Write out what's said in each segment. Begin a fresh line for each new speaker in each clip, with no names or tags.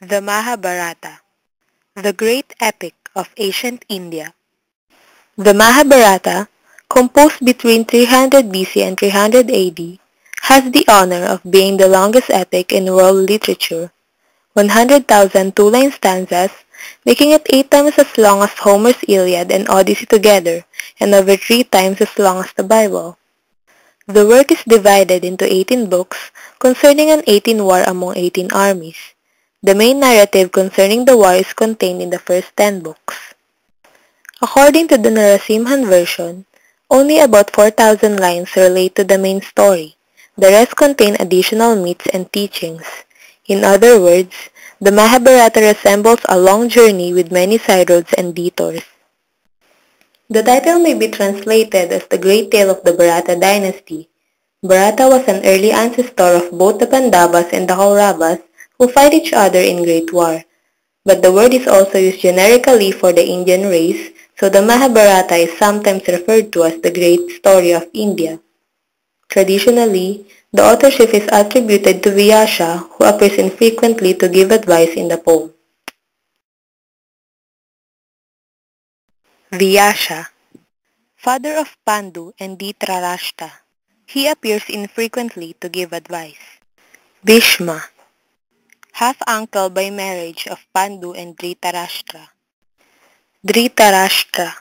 The Mahabharata, the great epic of ancient India. The Mahabharata, composed between 300 BC and 300 AD, has the honor of being the longest epic in world literature, 100,000 two-line stanzas, making it 8 times as long as Homer's Iliad and Odyssey together, and over 3 times as long as the Bible. The work is divided into 18 books concerning an 18 war among 18 armies. The main narrative concerning the war is contained in the first 10 books. According to the Narasimhan version, only about 4,000 lines relate to the main story. The rest contain additional myths and teachings. In other words, the Mahabharata resembles a long journey with many side roads and detours. The title may be translated as the Great Tale of the Bharata Dynasty. Bharata was an early ancestor of both the Pandavas and the Kauravas who fight each other in Great War. But the word is also used generically for the Indian race, so the Mahabharata is sometimes referred to as the Great Story of India. Traditionally, the authorship is attributed to Vyasa, who appears infrequently to give advice in the poem. Vyasa, father of Pandu and Dhritarashtra. He appears infrequently to give advice. Bhishma, half-uncle by marriage of Pandu and Dhritarashtra. Dhritarashtra,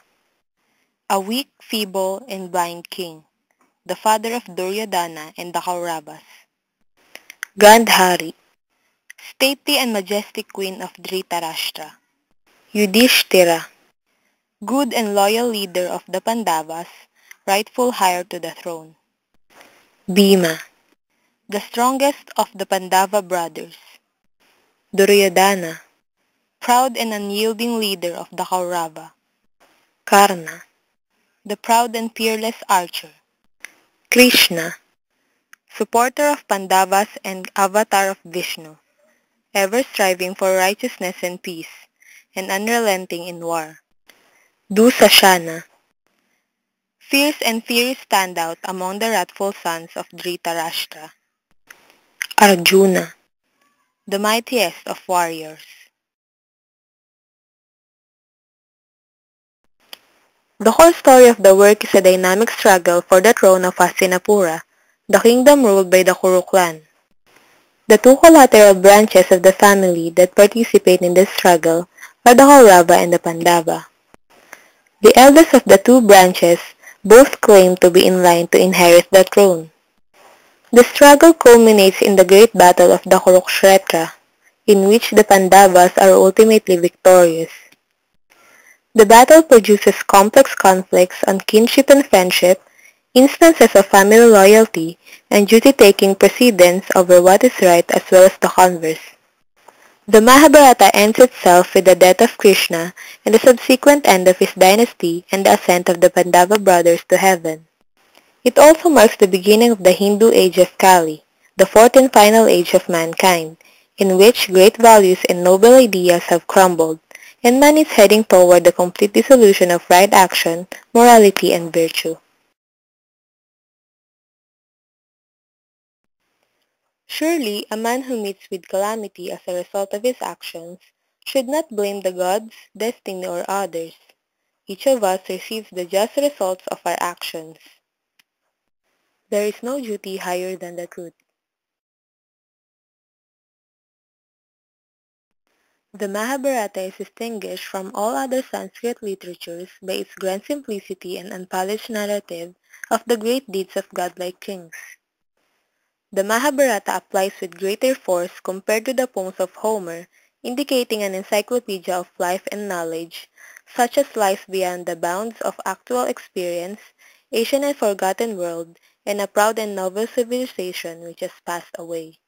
a weak, feeble, and blind king, the father of Duryodhana and the Kauravas. Gandhari, stately and majestic queen of Dhritarashtra. Yudhishthira, good and loyal leader of the Pandavas, rightful heir to the throne. Bhima, the strongest of the Pandava brothers. Duryodhana, proud and unyielding leader of the Kaurava. Karna, the proud and fearless archer. Krishna, supporter of Pandavas and avatar of Vishnu, ever striving for righteousness and peace, and unrelenting in war. Dusashana, fierce and fiery standout among the wrathful sons of Dhritarashtra. Arjuna, the mightiest of warriors. The whole story of the work is a dynamic struggle for the throne of Hastinapura, the kingdom ruled by the Kuru clan. The two collateral branches of the family that participate in this struggle are the Kaurava and the Pandava. The eldest of the two branches both claim to be in line to inherit the throne. The struggle culminates in the great battle of the Kurukshetra, in which the Pandavas are ultimately victorious. The battle produces complex conflicts on kinship and friendship, instances of family loyalty, and duty taking precedence over what is right as well as the converse. The Mahabharata ends itself with the death of Krishna and the subsequent end of his dynasty and the ascent of the Pandava brothers to heaven. It also marks the beginning of the Hindu age of Kali, the fourth and final age of mankind, in which great values and noble ideas have crumbled, and man is heading toward the complete dissolution of right action, morality, and virtue. Surely, a man who meets with calamity as a result of his actions should not blame the gods, destiny, or others. Each of us receives the just results of our actions. There is no duty higher than the truth. The Mahabharata is distinguished from all other Sanskrit literatures by its grand simplicity and unpolished narrative of the great deeds of godlike kings. The Mahabharata applies with greater force compared to the poems of Homer, indicating an encyclopedia of life and knowledge, such as lies beyond the bounds of actual experience, ancient and forgotten world, and a proud and noble civilization which has passed away.